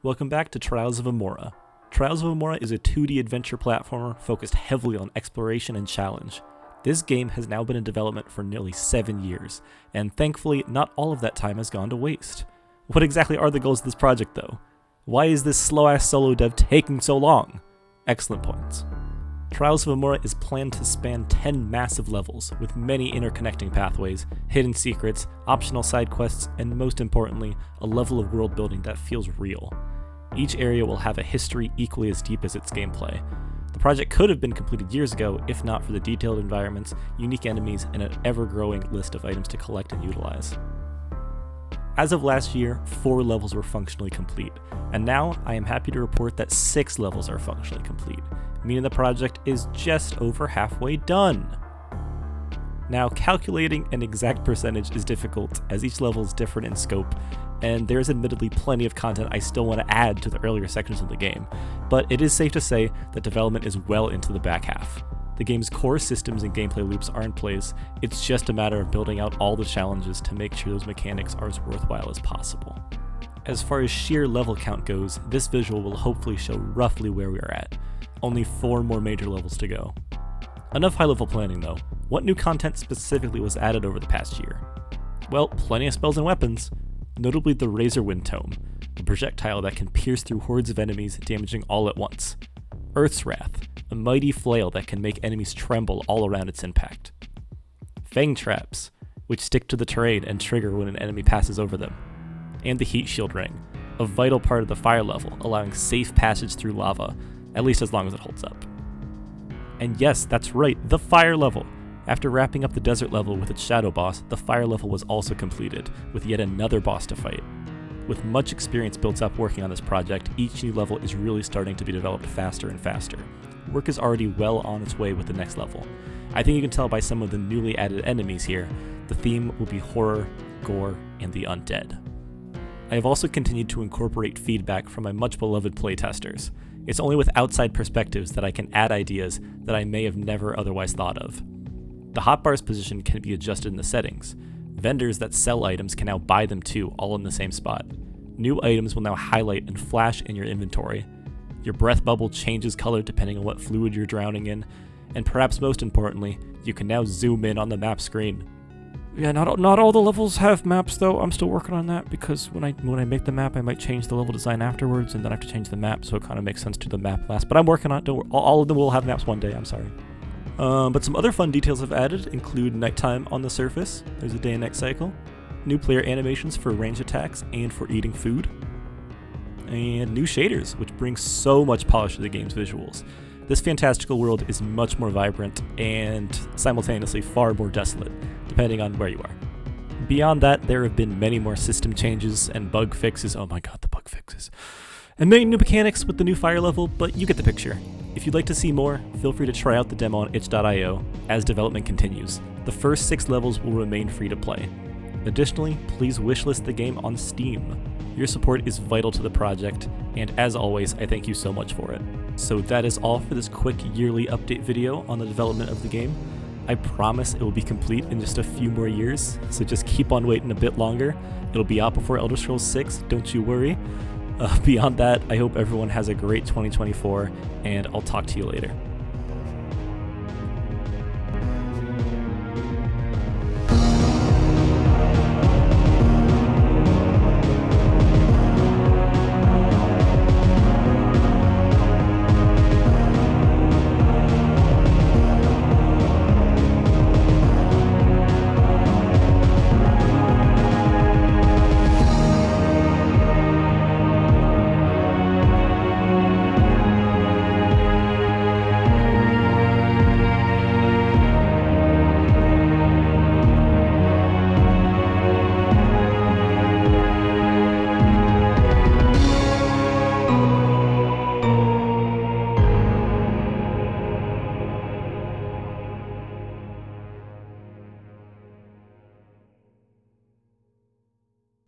Welcome back to Trials of Imorah. Trials of Imorah is a 2D adventure platformer focused heavily on exploration and challenge. This game has now been in development for nearly 7 years, and thankfully not all of that time has gone to waste. What exactly are the goals of this project though? Why is this slow-ass solo dev taking so long? Excellent points. Trials of Imorah is planned to span 10 massive levels, with many interconnecting pathways, hidden secrets, optional side quests, and most importantly, a level of world building that feels real. Each area will have a history equally as deep as its gameplay. The project could have been completed years ago if not for the detailed environments, unique enemies, and an ever-growing list of items to collect and utilize. As of last year, 4 levels were functionally complete, and now I am happy to report that 6 levels are functionally complete, meaning the project is just over halfway done. Now, calculating an exact percentage is difficult, as each level is different in scope, and there is admittedly plenty of content I still want to add to the earlier sections of the game, but it is safe to say that development is well into the back half. The game's core systems and gameplay loops are in place, it's just a matter of building out all the challenges to make sure those mechanics are as worthwhile as possible. As far as sheer level count goes, this visual will hopefully show roughly where we are at. Only 4 more major levels to go. Enough high-level planning though. What new content specifically was added over the past year? Well, plenty of spells and weapons. Notably the Razor Wind Tome, a projectile that can pierce through hordes of enemies, damaging all at once. Earth's Wrath, a mighty flail that can make enemies tremble all around its impact. Fang Traps, which stick to the terrain and trigger when an enemy passes over them. And the Heat Shield Ring, a vital part of the fire level, allowing safe passage through lava, at least as long as it holds up. And yes, that's right, the fire level! After wrapping up the desert level with its shadow boss, the fire level was also completed, with yet another boss to fight. With much experience built up working on this project, each new level is really starting to be developed faster and faster. Work is already well on its way with the next level. I think you can tell by some of the newly added enemies here, the theme will be horror, gore, and the undead. I have also continued to incorporate feedback from my much beloved playtesters. It's only with outside perspectives that I can add ideas that I may have never otherwise thought of. The hotbar's position can be adjusted in the settings. Vendors that sell items can now buy them too, all in the same spot. New items will now highlight and flash in your inventory. Your breath bubble changes color depending on what fluid you're drowning in, and perhaps most importantly, you can now zoom in on the map screen. Yeah, not all the levels have maps though. I'm still working on that because when I make the map, I might change the level design afterwards, and then I have to change the map, so it kind of makes sense to the map last. But I'm working on it. Don't worry. All of them will have maps one day. I'm sorry. But some other fun details I've added include nighttime on the surface. There's a day and night cycle. New player animations for range attacks and for eating food. And new shaders, which bring so much polish to the game's visuals. This fantastical world is much more vibrant and simultaneously far more desolate, depending on where you are. Beyond that, there have been many more system changes and bug fixes. Oh my god, the bug fixes. And many new mechanics with the new fire level, but you get the picture. If you'd like to see more, feel free to try out the demo on itch.io as development continues. The first 6 levels will remain free to play. Additionally, please wishlist the game on Steam. Your support is vital to the project, and as always, I thank you so much for it. So that is all for this quick yearly update video on the development of the game. I promise it will be complete in just a few more years, so just keep on waiting a bit longer. It'll be out before Elder Scrolls 6, don't you worry. Beyond that, I hope everyone has a great 2024, and I'll talk to you later.